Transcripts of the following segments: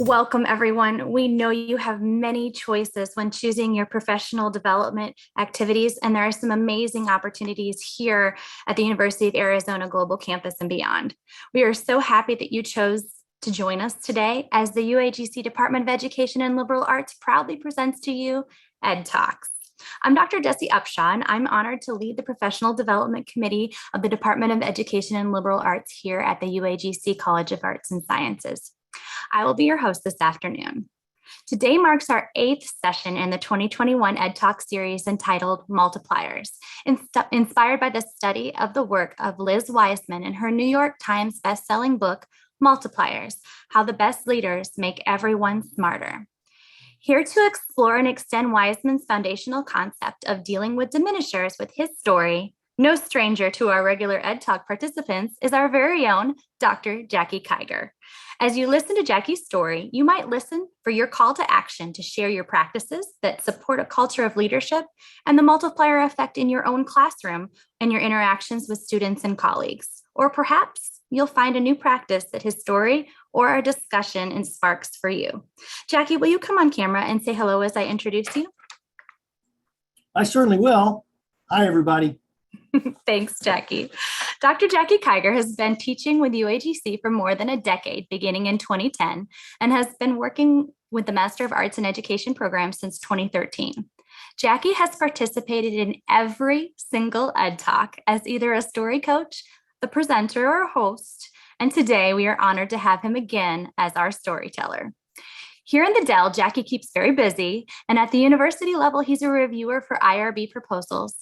Welcome, everyone. We know you have many choices when choosing your professional development activities, and there are some amazing opportunities here at the University of Arizona Global Campus and beyond. We are so happy that you chose to join us today as the UAGC Department of Education and Liberal Arts proudly presents to you Ed Talks. I'm Dr. Jessie Upshaw, and I'm honored to lead the Professional Development Committee of the Department of Education and Liberal Arts here at the UAGC College of Arts and Sciences. I will be your host this afternoon. Today marks our 8th session in the 2021 Ed Talk series entitled Multipliers, inspired by the study of the work of Liz Wiseman in her New York Times bestselling book, Multipliers: How the Best Leaders Make Everyone Smarter. Here to explore and extend Wiseman's foundational concept of dealing with diminishers with his story, no stranger to our regular Ed Talk participants, is our very own Dr. Jackie Kiger. As you listen to Jackie's story, you might listen for your call to action to share your practices that support a culture of leadership and the multiplier effect in your own classroom and your interactions with students and colleagues. Or perhaps you'll find a new practice that his story or our discussion sparks for you. Jackie, will you come on camera and say hello as I introduce you? I certainly will. Hi, everybody. Thanks, Jackie. Dr. Jackie Kiger has been teaching with UAGC for more than a decade, beginning in 2010, and has been working with the Master of Arts in Education program since 2013. Jackie has participated in every single Ed Talk as either a story coach, a presenter, or a host, and today we are honored to have him again as our storyteller. Here in the Dell, Jackie keeps very busy, and at the university level, he's a reviewer for IRB proposals.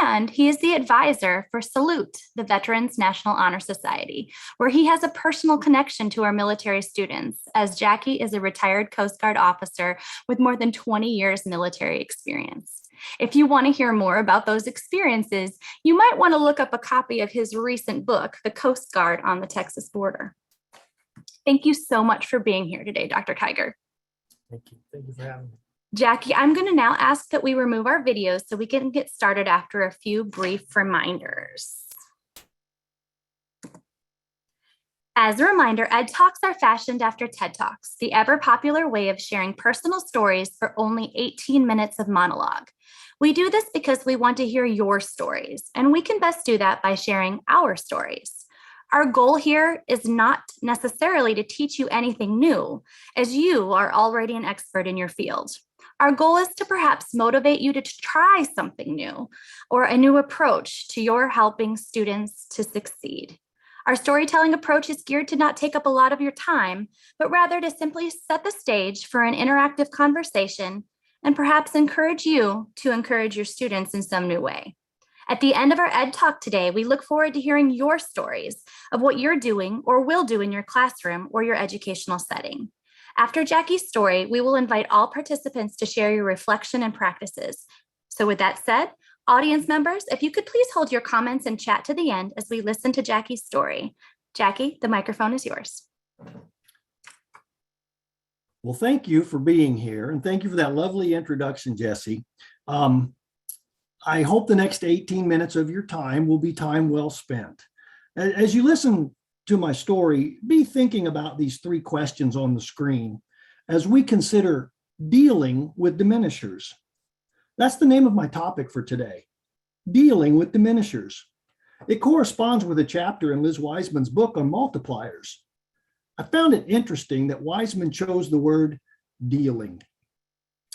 And he is the advisor for Salute, the Veterans National Honor Society, where he has a personal connection to our military students, as Jackie is a retired Coast Guard officer with more than 20 years military experience. If you want to hear more about those experiences, you might want to look up a copy of his recent book, The Coast Guard on the Texas Border. Thank you so much for being here today, Dr. Kiger. Thank you. Thank you for having me. Jackie, I'm going to now ask that we remove our videos so we can get started after a few brief reminders. As a reminder, Ed Talks are fashioned after TED Talks, the ever popular way of sharing personal stories for only 18 minutes of monologue. We do this because we want to hear your stories, and we can best do that by sharing our stories. Our goal here is not necessarily to teach you anything new, as you are already an expert in your field. Our goal is to perhaps motivate you to try something new or a new approach to your helping students to succeed. Our storytelling approach is geared to not take up a lot of your time, but rather to simply set the stage for an interactive conversation and perhaps encourage you to encourage your students in some new way. At the end of our Ed Talk today, we look forward to hearing your stories of what you're doing or will do in your classroom or your educational setting. After Jackie's story, we will invite all participants to share your reflection and practices. So with that said, audience members, if you could please hold your comments and chat to the end as we listen to Jackie's story. Jackie, the microphone is yours. Well, thank you for being here, and thank you for that lovely introduction, Jessie. I hope the next 18 minutes of your time will be time well spent. As you listen to my story, be thinking about these 3 questions on the screen as we consider dealing with diminishers. That's the name of my topic for today, dealing with diminishers. It corresponds with a chapter in Liz Wiseman's book on multipliers. I found it interesting that Wiseman chose the word dealing.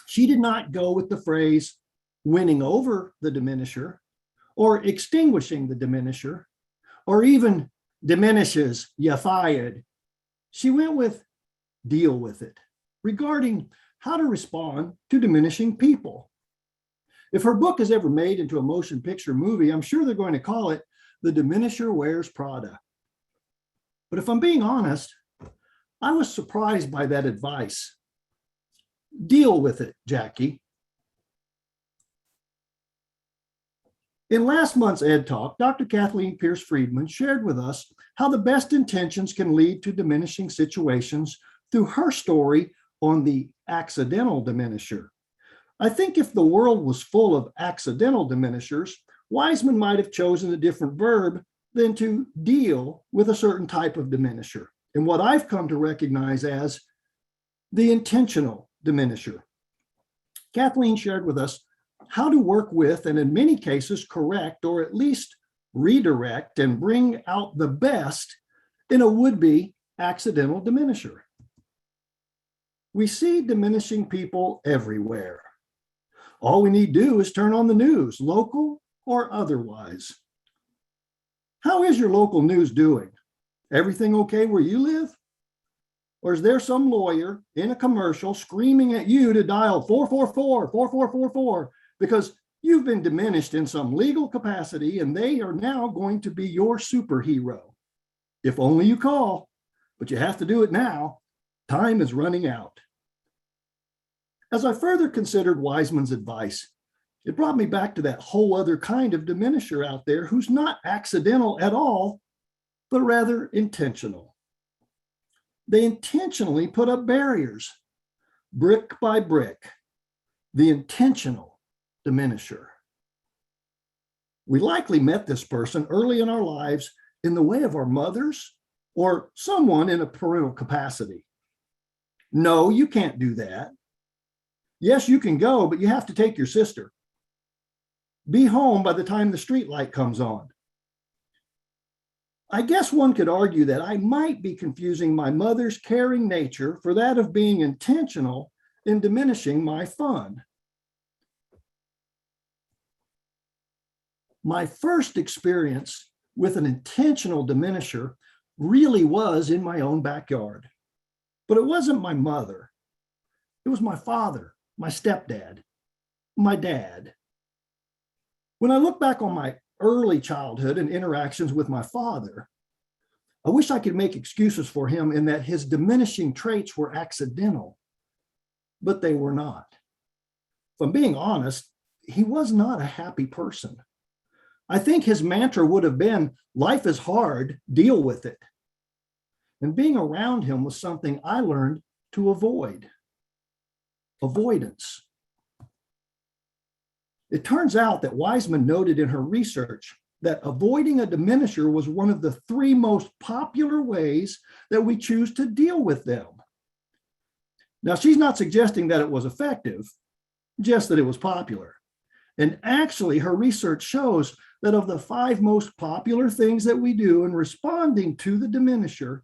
She did not go with the phrase winning over the diminisher or extinguishing the diminisher or even diminishes, you fired. She went with deal with it, regarding how to respond to diminishing people. If her book is ever made into a motion picture movie, I'm sure they're going to call it The Diminisher Wears Prada. But if I'm being honest, I was surprised by that advice. Deal with it, Jackie. In last month's Ed Talk, Dr. Kathleen Pierce Friedman shared with us how the best intentions can lead to diminishing situations through her story on the accidental diminisher. I think if the world was full of accidental diminishers, Wiseman might have chosen a different verb than to deal with a certain type of diminisher, and what I've come to recognize as the intentional diminisher. Kathleen shared with us how to work with, and in many cases, correct or at least redirect and bring out the best in a would-be accidental diminisher. We see diminishing people everywhere. All we need to do is turn on the news, local or otherwise. How is your local news doing? Everything okay where you live? Or is there some lawyer in a commercial screaming at you to dial 444, 4444 because you've been diminished in some legal capacity and they are now going to be your superhero? If only you call, but you have to do it now. Time is running out. As I further considered Wiseman's advice, it brought me back to that whole other kind of diminisher out there who's not accidental at all, but rather intentional. They intentionally put up barriers, brick by brick, the intentional diminisher. We likely met this person early in our lives in the way of our mothers or someone in a parental capacity. No, you can't do that. Yes, you can go, but you have to take your sister. Be home by the time the street light comes on. I guess one could argue that I might be confusing my mother's caring nature for that of being intentional in diminishing my fun. My first experience with an intentional diminisher really was in my own backyard. But it wasn't my mother. It was my father, my stepdad, my dad. When I look back on my early childhood and interactions with my father, I wish I could make excuses for him in that his diminishing traits were accidental, but they were not. If I'm being honest, he was not a happy person. I think his mantra would have been, life is hard, deal with it. And being around him was something I learned to avoid. Avoidance. It turns out that Wiseman noted in her research that avoiding a diminisher was one of the 3 most popular ways that we choose to deal with them. Now, she's not suggesting that it was effective, just that it was popular. And actually, her research shows that of the 5 most popular things that we do in responding to the diminisher,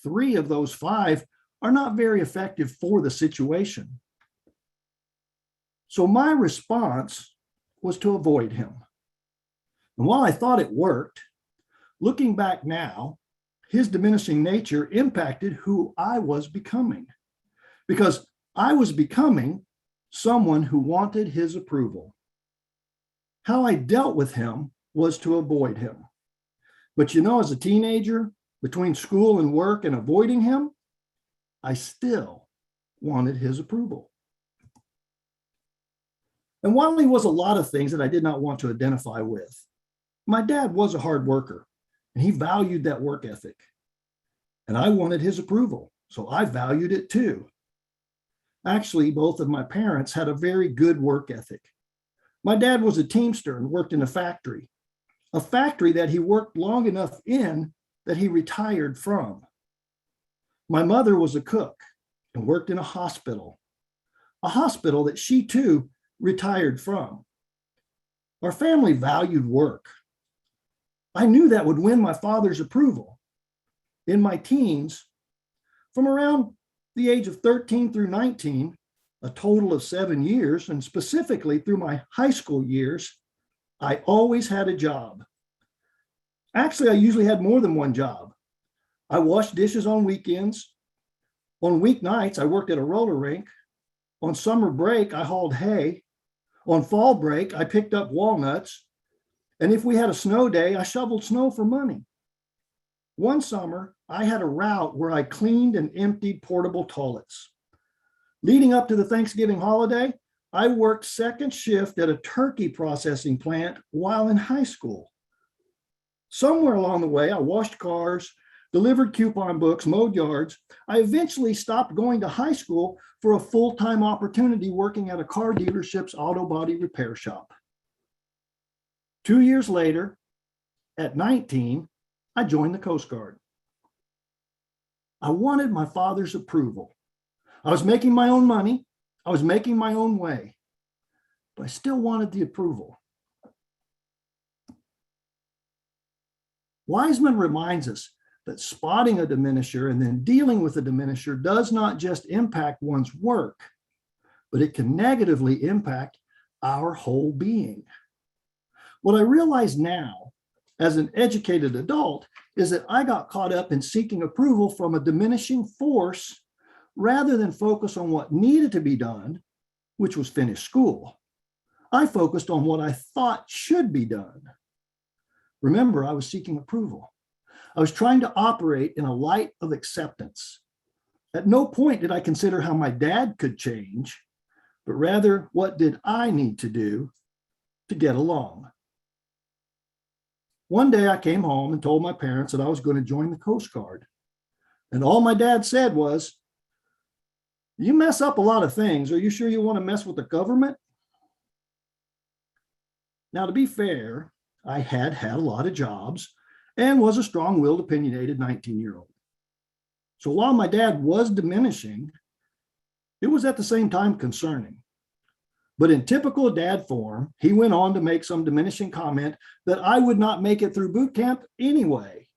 3 of those 5 are not very effective for the situation. So my response was to avoid him. And while I thought it worked, looking back now, his diminishing nature impacted who I was becoming, because I was becoming someone who wanted his approval. How I dealt with him was to avoid him. But you know, as a teenager, between school and work and avoiding him, I still wanted his approval. And while he was a lot of things that I did not want to identify with, my dad was a hard worker and he valued that work ethic. And I wanted his approval, so I valued it too. Actually, both of my parents had a very good work ethic. My dad was a teamster and worked in a factory that he worked long enough in that he retired from. My mother was a cook and worked in a hospital that she too retired from. Our family valued work. I knew that would win my father's approval. In my teens, from around the age of 13 through 19, a total of 7 years, and specifically through my high school years, I always had a job. Actually, I usually had more than one job. I washed dishes on weekends. On weeknights, I worked at a roller rink. On summer break, I hauled hay. On fall break, I picked up walnuts. And if we had a snow day, I shoveled snow for money. One summer, I had a route where I cleaned and emptied portable toilets. Leading up to the Thanksgiving holiday, I worked second shift at a turkey processing plant while in high school. Somewhere along the way, I washed cars, delivered coupon books, mowed yards. I eventually stopped going to high school for a full-time opportunity working at a car dealership's auto body repair shop. 2 years later, at 19, I joined the Coast Guard. I wanted my father's approval. I was making my own money. I was making my own way, but I still wanted the approval. Wiseman reminds us that spotting a diminisher and then dealing with a diminisher does not just impact one's work, but it can negatively impact our whole being. What I realize now, as an educated adult, is that I got caught up in seeking approval from a diminishing force rather than focus on what needed to be done, which was finish school. I focused on what I thought should be done. Remember, I was seeking approval. I was trying to operate in a light of acceptance. At no point did I consider how my dad could change, but rather, what did I need to do to get along? One day I came home and told my parents that I was going to join the Coast Guard. And all my dad said was, "You mess up a lot of things. Are you sure you want to mess with the government?" Now, to be fair, I had had a lot of jobs and was a strong-willed, opinionated 19-year-old. So while my dad was diminishing, it was at the same time concerning. But in typical dad form, he went on to make some diminishing comment that I would not make it through boot camp anyway.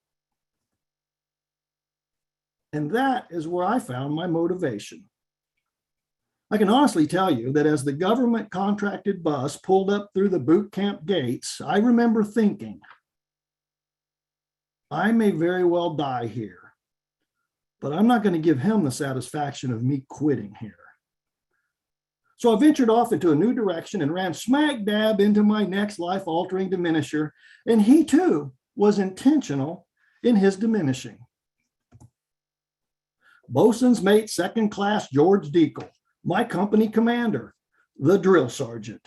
And that is where I found my motivation. I can honestly tell you that as the government contracted bus pulled up through the boot camp gates, I remember thinking, I may very well die here, but I'm not going to give him the satisfaction of me quitting here. So I ventured off into a new direction and ran smack dab into my next life-altering diminisher, and he too was intentional in his diminishing. Bosun's mate, second class George Deacle, my company commander, the drill sergeant.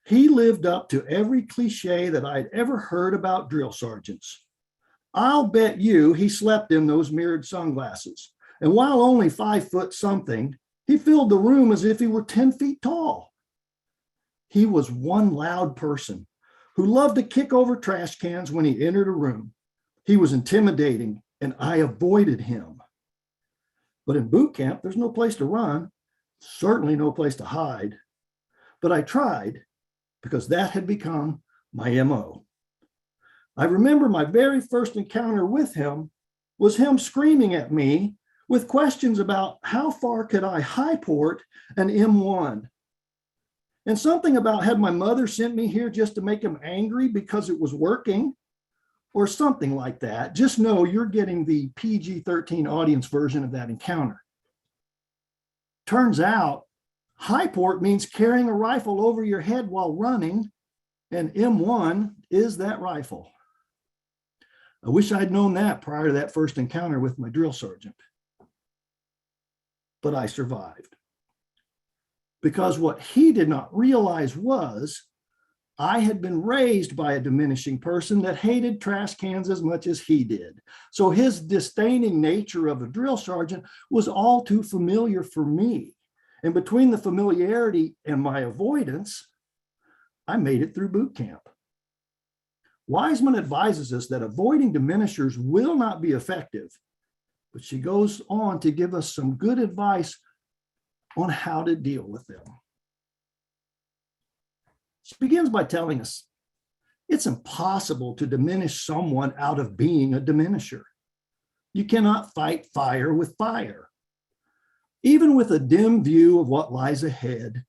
He lived up to every cliche that I'd ever heard about drill sergeants. I'll bet you he slept in those mirrored sunglasses. And while only 5 foot something, he filled the room as if he were 10 feet tall. He was one loud person who loved to kick over trash cans when he entered a room. He was intimidating, and I avoided him. But in boot camp, there's no place to run, certainly no place to hide. But I tried because that had become my MO. I remember my very first encounter with him was him screaming at me with questions about how far could I high port an M1. And something about, had my mother sent me here just to make him angry because it was working, or something like that. Just know you're getting the PG-13 audience version of that encounter. Turns out, high port means carrying a rifle over your head while running, and M1 is that rifle. I wish I'd known that prior to that first encounter with my drill sergeant. But I survived. Because what he did not realize was I had been raised by a diminishing person that hated trash cans as much as he did. So his disdaining nature of a drill sergeant was all too familiar for me. And between the familiarity and my avoidance, I made it through boot camp. Wiseman advises us that avoiding diminishers will not be effective, but she goes on to give us some good advice on how to deal with them. She begins by telling us it's impossible to diminish someone out of being a diminisher. You cannot fight fire with fire. Even with a dim view of what lies ahead,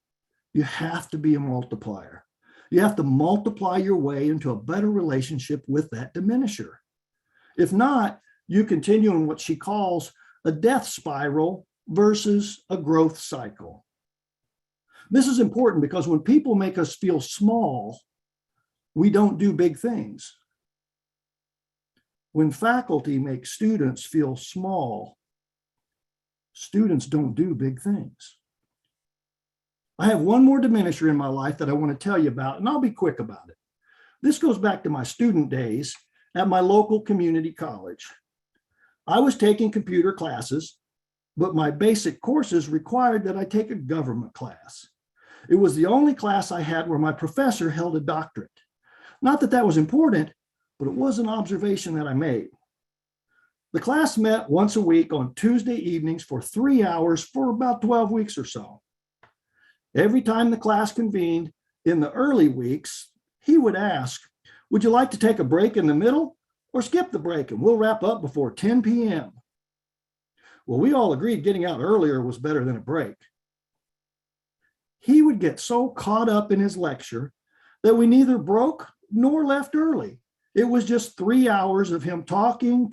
you have to be a multiplier. You have to multiply your way into a better relationship with that diminisher. If not, you continue in what she calls a death spiral versus a growth cycle. This is important because when people make us feel small, we don't do big things. When faculty make students feel small, students don't do big things. I have one more diminisher in my life that I want to tell you about, and I'll be quick about it. This goes back to my student days at my local community college. I was taking computer classes, but my basic courses required that I take a government class. It was the only class I had where my professor held a doctorate. Not that that was important, but it was an observation that I made. The class met once a week on Tuesday evenings for 3 hours for about 12 weeks or so. Every time the class convened in the early weeks, he would ask, "Would you like to take a break in the middle or skip the break and we'll wrap up before 10 p.m.?" Well, we all agreed getting out earlier was better than a break. He would get so caught up in his lecture that we neither broke nor left early. It was just 3 hours of him talking,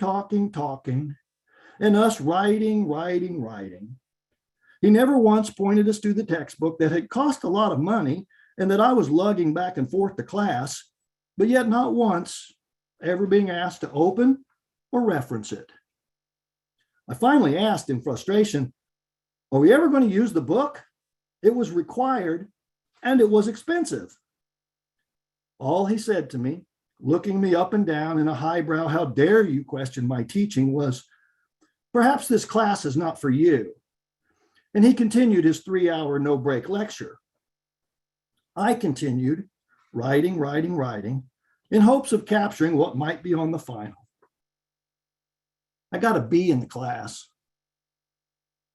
and us writing. He never once pointed us to the textbook that had cost a lot of money and that I was lugging back and forth to class, but yet not once ever being asked to open or reference it. I finally asked in frustration, "Are we ever going to use the book? It was required and it was expensive." All he said to me, looking me up and down in a highbrow, "How dare you question my teaching," was, "Perhaps this class is not for you." And he continued his 3 hour no break lecture. I continued writing in hopes of capturing what might be on the final. I got a B in the class.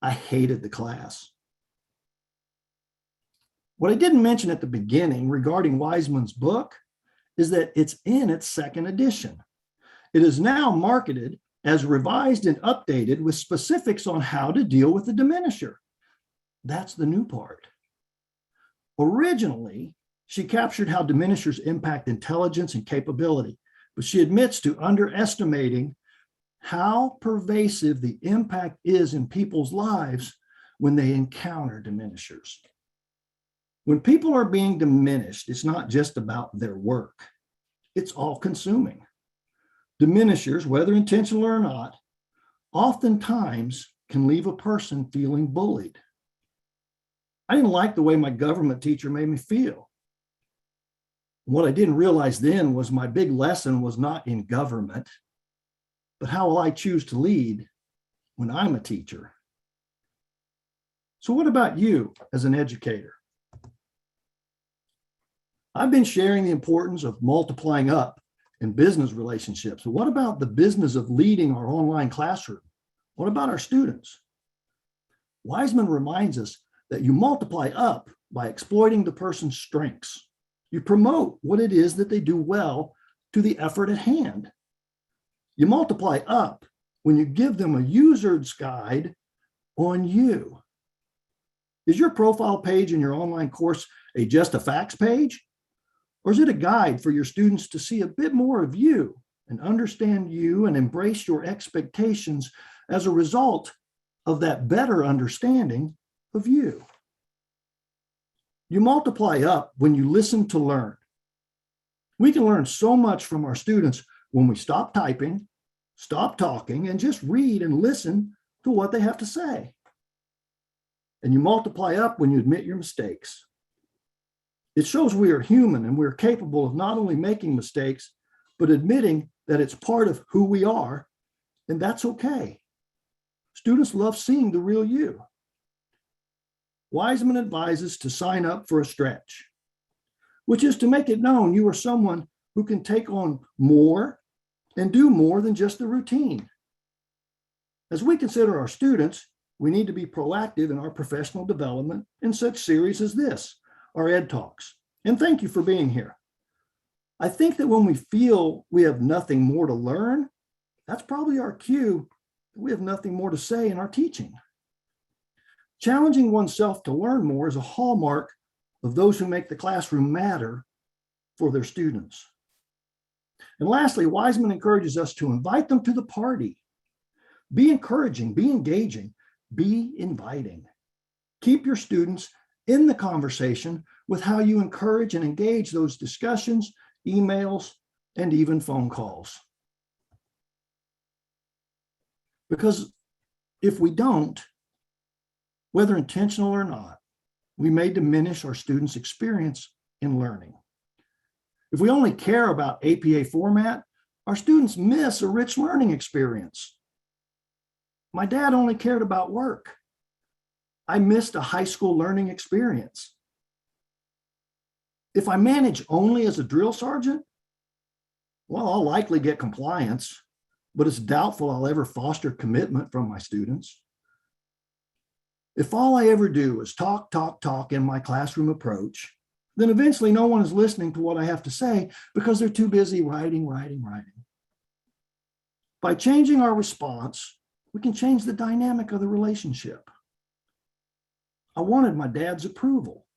I hated the class. What I didn't mention at the beginning regarding Wiseman's book is that it's in its second edition. It is now marketed as revised and updated with specifics on how to deal with the diminisher. That's the new part. Originally, she captured how diminishers impact intelligence and capability, but she admits to underestimating how pervasive the impact is in people's lives when they encounter diminishers. When people are being diminished, it's not just about their work. It's all-consuming. Diminishers, whether intentional or not, oftentimes can leave a person feeling bullied. I didn't like the way my government teacher made me feel. What I didn't realize then was my big lesson was not in government, but how will I choose to lead when I'm a teacher? So what about you as an educator? I've been sharing the importance of multiplying up in business relationships. But what about the business of leading our online classroom? What about our students? Wiseman reminds us that you multiply up by exploiting the person's strengths. You promote what it is that they do well to the effort at hand. You multiply up when you give them a user's guide on you. Is your profile page in your online course just a facts page? Or is it a guide for your students to see a bit more of you and understand you and embrace your expectations as a result of that better understanding of you? You multiply up when you listen to learn. We can learn so much from our students when we stop typing, stop talking, and just read and listen to what they have to say. And you multiply up when you admit your mistakes. It shows we are human and we're capable of not only making mistakes, but admitting that it's part of who we are, and that's okay. Students love seeing the real you. Wiseman advises to sign up for a stretch, which is to make it known you are someone who can take on more and do more than just the routine. As we consider our students, we need to be proactive in our professional development in such series as this, our Ed Talks. And thank you for being here. I think that when we feel we have nothing more to learn, that's probably our cue that we have nothing more to say in our teaching. Challenging oneself to learn more is a hallmark of those who make the classroom matter for their students. And lastly, Wiseman encourages us to invite them to the party. Be encouraging, be engaging, be inviting. Keep your students in the conversation with how you encourage and engage those discussions, emails, and even phone calls. Because if we don't, whether intentional or not, we may diminish our students' experience in learning. If we only care about APA format, our students miss a rich learning experience. My dad only cared about work. I missed a high school learning experience. If I manage only as a drill sergeant, well, I'll likely get compliance, but it's doubtful I'll ever foster commitment from my students. If all I ever do is talk, talk, talk in my classroom approach, then eventually no one is listening to what I have to say because they're too busy writing. By changing our response, we can change the dynamic of the relationship. I wanted my dad's approval.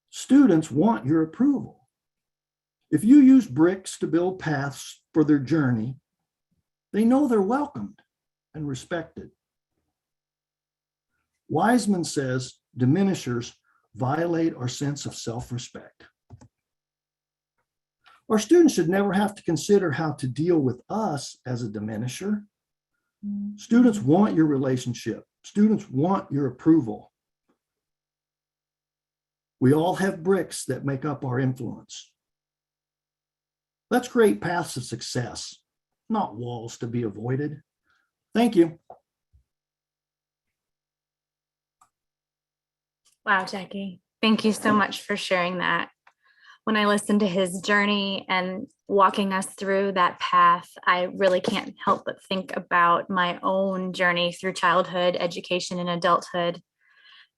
Students want your approval. If you use bricks to build paths for their journey, they know they're welcomed and respected. Wiseman says diminishers violate our sense of self-respect. Our students should never have to consider how to deal with us as a diminisher. Students want your relationship. Students want your approval. We all have bricks that make up our influence. Let's create paths of success, not walls to be avoided. Thank you. Wow, Jackie, thank you so much for sharing that. When I listen to his journey and walking us through that path, I really can't help but think about my own journey through childhood, education, and adulthood,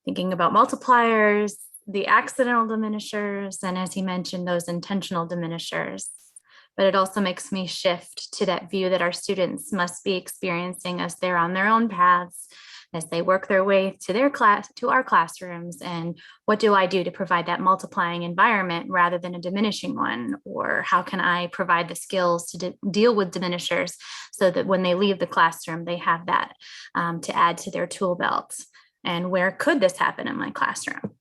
thinking about multipliers, the accidental diminishers, and as he mentioned, those intentional diminishers. But it also makes me shift to that view that our students must be experiencing as they're on their own paths, as they work their way to their class, to our classrooms. And what do I do to provide that multiplying environment rather than a diminishing one? Or how can I provide the skills to deal with diminishers so that when they leave the classroom, they have that to add to their tool belt? And where could this happen in my classroom?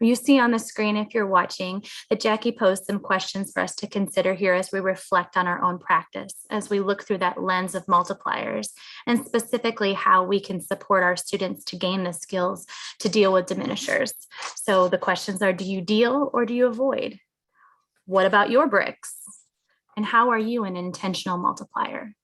You see on the screen, if you're watching, that Jackie posed some questions for us to consider here as we reflect on our own practice, as we look through that lens of multipliers, and specifically how we can support our students to gain the skills to deal with diminishers. So the questions are, do you deal or do you avoid? What about your bricks? And how are you an intentional multiplier?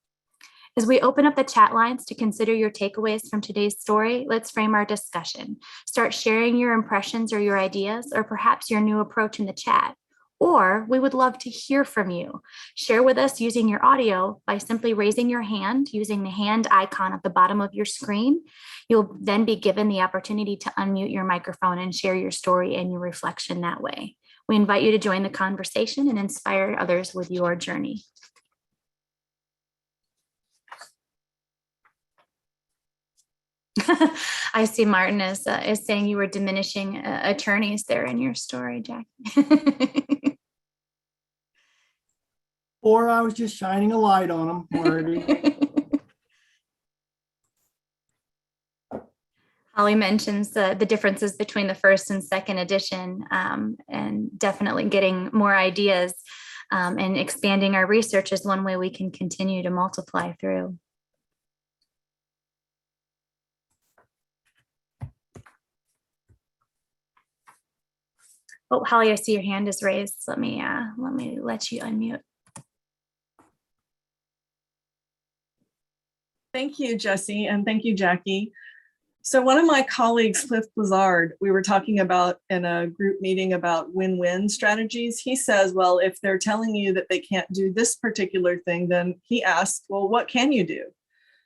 As we open up the chat lines to consider your takeaways from today's story, let's frame our discussion. Start sharing your impressions or your ideas, or perhaps your new approach in the chat. Or we would love to hear from you. Share with us using your audio by simply raising your hand using the hand icon at the bottom of your screen. You'll then be given the opportunity to unmute your microphone and share your story and your reflection that way. We invite you to join the conversation and inspire others with your journey. I see Martin is saying you were diminishing attorneys there in your story, Jack. Or I was just shining a light on them, Marty. Holly mentions the differences between the first and second edition, and definitely getting more ideas and expanding our research is one way we can continue to multiply through. Oh, Holly, I see your hand is raised. Let me let you unmute. Thank you, Jesse, and thank you, Jackie. So one of my colleagues, Cliff Blizzard, we were talking about in a group meeting about win-win strategies. He says, well, if they're telling you that they can't do this particular thing, then he asked, well, what can you do?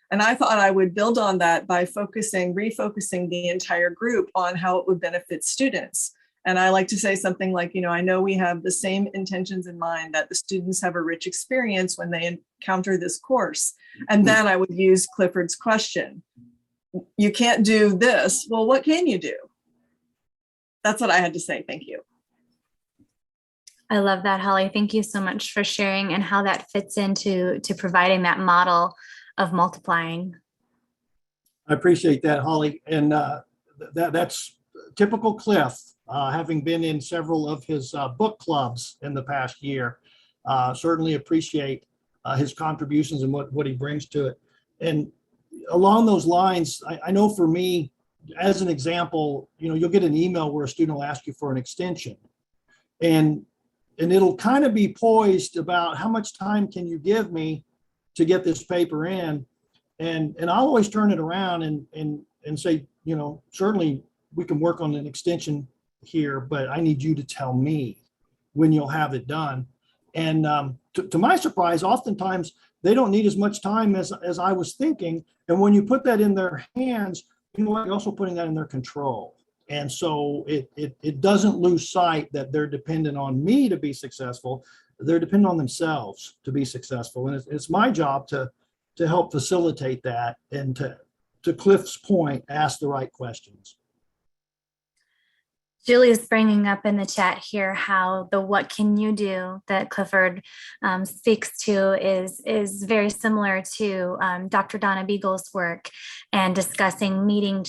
And I thought I would build on that by refocusing the entire group on how it would benefit students. And I like to say something like, I know we have the same intentions in mind that the students have a rich experience when they encounter this course. And then I would use Clifford's question. You can't do this. Well, what can you do? That's what I had to say. Thank you. I love that, Holly. Thank you so much for sharing and how that fits into providing that model of multiplying. I appreciate that, Holly. And that's typical Cliff, having been in several of his book clubs in the past year. Certainly appreciate his contributions and what he brings to it. And along those lines, I know for me, as an example, you'll get an email where a student will ask you for an extension. And it'll kind of be poised about how much time can you give me to get this paper in. And I'll always turn it around and say, certainly we can work on an extension here, but I need you to tell me when you'll have it done. And to my surprise, oftentimes they don't need as much time as I was thinking. And when you put that in their hands, you know what, you're also putting that in their control. And so it doesn't lose sight that they're dependent on me to be successful. They're dependent on themselves to be successful. And it's my job to help facilitate that and to Cliff's point, ask the right questions. Julie is bringing up in the chat here how the "what can you do" that Clifford speaks to is very similar to Dr. Donna Beagle's work and discussing meeting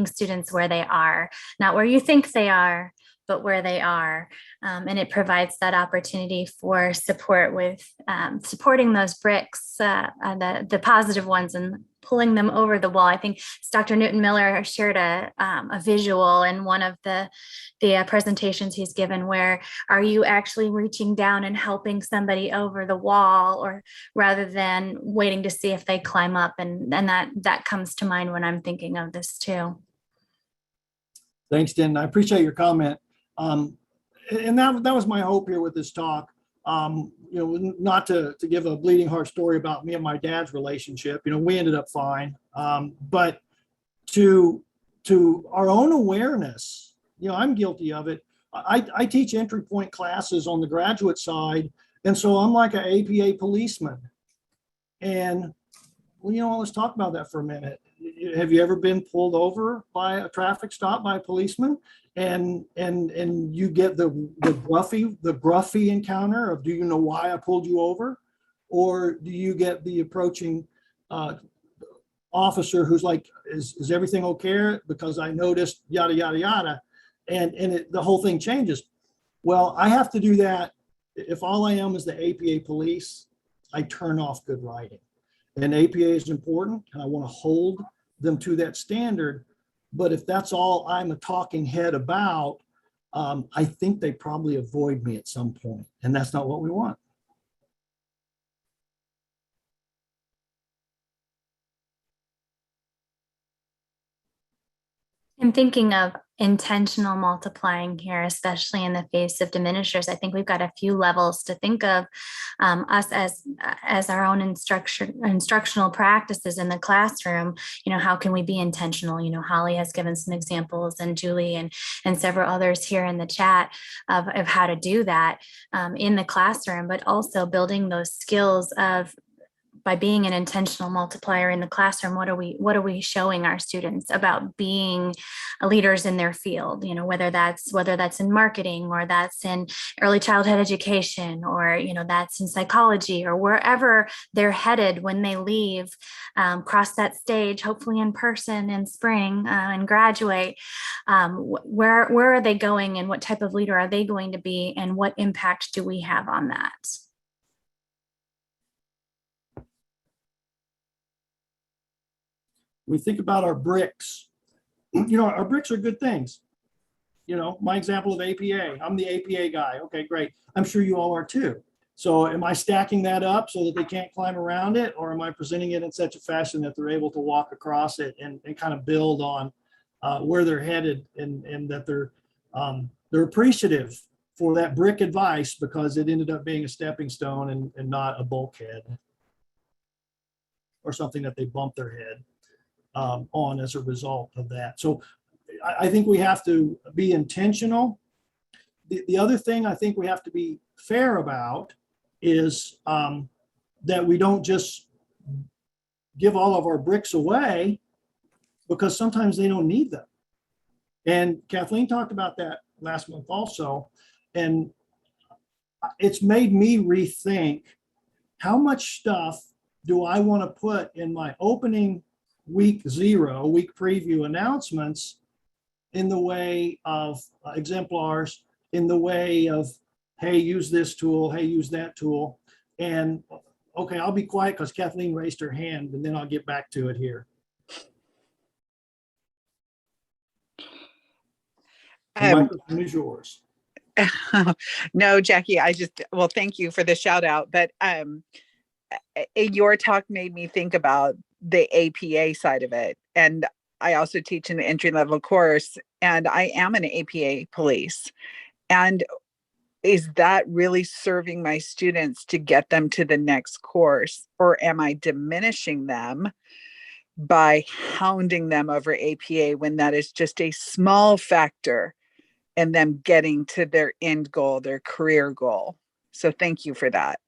students where they are, not where you think they are, but where they are. And it provides that opportunity for support with supporting those bricks, the positive ones, and pulling them over the wall. I think Dr. Newton Miller shared a visual in one of the presentations he's given, where are you actually reaching down and helping somebody over the wall, or rather than waiting to see if they climb up? And that comes to mind when I'm thinking of this too. Thanks, Den. I appreciate your comment. And that was my hope here with this talk. Not to give a bleeding heart story about me and my dad's relationship. We ended up fine. But to our own awareness, I'm guilty of it. I teach entry point classes on the graduate side. And so I'm like an APA policeman. And, let's talk about that for a minute. Have you ever been pulled over by a traffic stop by a policeman? And you get the gruffy encounter of, do you know why I pulled you over? Or do you get the approaching officer who's like, is everything okay? Because I noticed yada, yada, yada. And the whole thing changes. Well, I have to do that. If all I am is the APA police, I turn off good writing. And APA is important, and I want to hold them to that standard. But if that's all I'm a talking head about, I think they probably avoid me at some point, and that's not what we want. I'm thinking of intentional multiplying here, especially in the face of diminishers. I think we've got a few levels to think of us as our own instructional practices in the classroom. How can we be intentional? Holly has given some examples, and Julie and several others here in the chat of how to do that in the classroom, but also building those skills of, by being an intentional multiplier in the classroom, what are we showing our students about being leaders in their field? Whether that's in marketing, or that's in early childhood education, or that's in psychology, or wherever they're headed when they leave, cross that stage, hopefully in person in spring, and graduate. Where are they going, and what type of leader are they going to be, and what impact do we have on that? We think about our bricks. Our bricks are good things. My example of APA, I'm the APA guy. Okay, great. I'm sure you all are too. So am I stacking that up so that they can't climb around it? Or am I presenting it in such a fashion that they're able to walk across it and kind of build on where they're headed, and that they're appreciative for that brick advice, because it ended up being a stepping stone and not a bulkhead or something that they bump their head on as a result of that. So I think we have to be intentional. The other thing I think we have to be fair about is that we don't just give all of our bricks away, because sometimes they don't need them. And Kathleen talked about that last month also. And it's made me rethink, how much stuff do I want to put in my opening week preview announcements, in the way of exemplars, in the way of, hey, use this tool, hey, use that tool. And okay, I'll be quiet because Kathleen raised her hand, and then I'll get back to it here. The microphone is yours. No, Jackie, well, thank you for the shout out, but your talk made me think about the APA side of it. And I also teach an entry level course, and I am an APA police. And is that really serving my students to get them to the next course, or am I diminishing them by hounding them over APA when that is just a small factor in them getting to their end goal, their career goal? So thank you for that.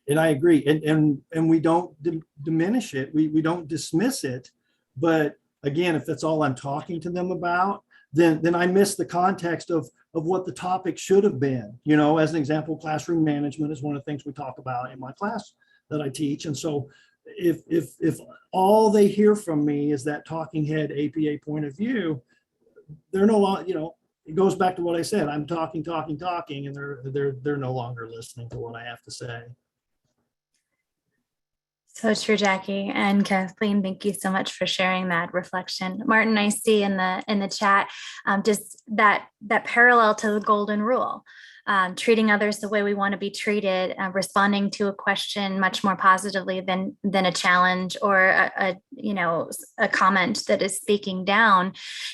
And I agree. And we don't diminish it. We don't dismiss it. But again, if that's all I'm talking to them about, then I miss the context of what the topic should have been. You know, as an example, classroom management is one of the things we talk about in my class that I teach. And so if all they hear from me is that talking head APA point of view, they're no longer, you know, it goes back to what I said. I'm talking, and they're no longer listening to what I have to say. So true, Jackie and Kathleen. Thank you so much for sharing that reflection. Martin, I see in the chat just that parallel to the golden rule. Treating others the way we want to be treated, responding to a question much more positively than a challenge or a comment that is speaking down.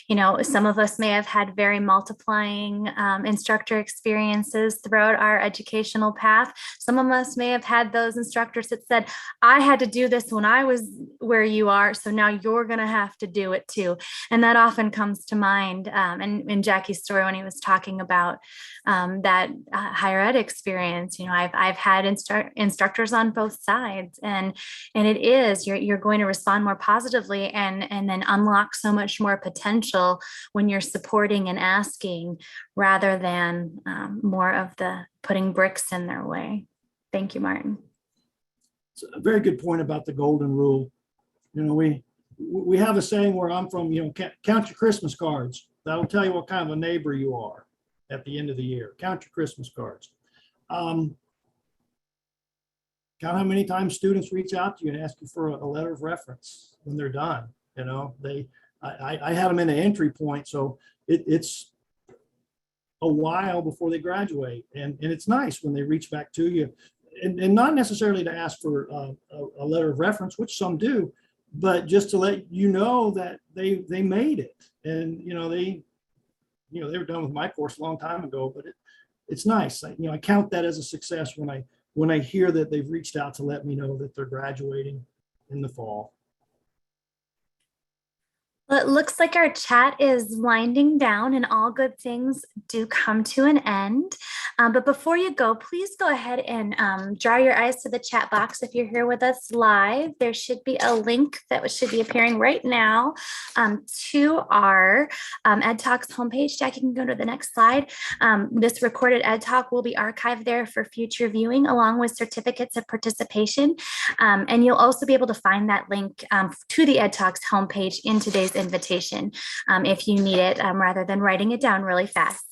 You know, some of us may have had very multiplying instructor experiences throughout our educational path. Some of us may have had those instructors that said, I had to do this when I was where you are, so now you're going to have to do it too. And that often comes to mind. And in Jackie's story, when he was talking about that higher ed experience, you know, I've had instructors on both sides, and it is you're going to respond more positively and then unlock so much more potential when you're supporting and asking rather than more of the putting bricks in their way. Thank you, Martin. It's a very good point about the golden rule. You know, we have a saying where I'm from, you know, count your Christmas cards. That'll tell you what kind of a neighbor you are at the end of the year. Count your Christmas cards. Count how many times students reach out to you and ask you for a letter of reference when they're done. You know, I had them in an entry point, so it's a while before they graduate, and it's nice when they reach back to you, and not necessarily to ask for a letter of reference, which some do, but just to let you know that they made it, and they were done with my course a long time ago, but it's nice. I count that as a success when I hear that they've reached out to let me know that they're graduating in the fall. Well, it looks like our chat is winding down and all good things do come to an end. But before you go, please go ahead and draw your eyes to the chat box. If you're here with us live, there should be a link that should be appearing right now to our Ed Talks homepage. Jackie can go to the next slide. This recorded Ed Talk will be archived there for future viewing along with certificates of participation. And you'll also be able to find that link to the Ed Talks homepage in today's invitation if you need it, rather than writing it down really fast.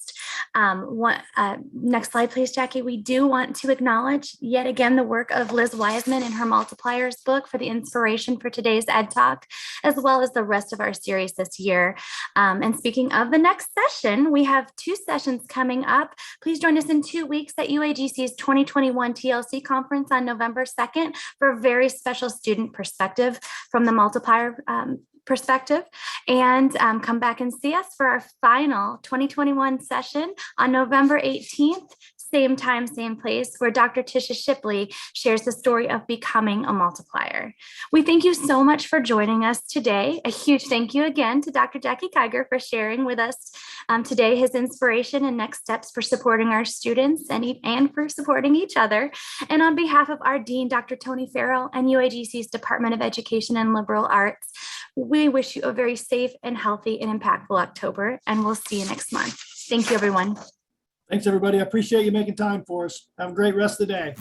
Next slide, please, Jackie. We do want to acknowledge yet again the work of Liz Wiseman in her Multipliers book for the inspiration for today's Ed Talk, as well as the rest of our series this year. And speaking of the next session, we have 2 sessions coming up. Please join us in 2 weeks at UAGC's 2021 TLC conference on November 2nd for a very special student perspective from the multiplier perspective, and come back and see us for our final 2021 session on November 18th, same time, same place, where Dr. Tisha Shipley shares the story of becoming a multiplier. We thank you so much for joining us today. A huge thank you again to Dr. Jackie Kiger for sharing with us today his inspiration and next steps for supporting our students and for supporting each other. And on behalf of our Dean, Dr. Tony Farrell, and UAGC's Department of Education and Liberal Arts, we wish you a very safe and healthy and impactful October, and we'll see you next month. Thank you, everyone. Thanks, everybody. I appreciate you making time for us. Have a great rest of the day.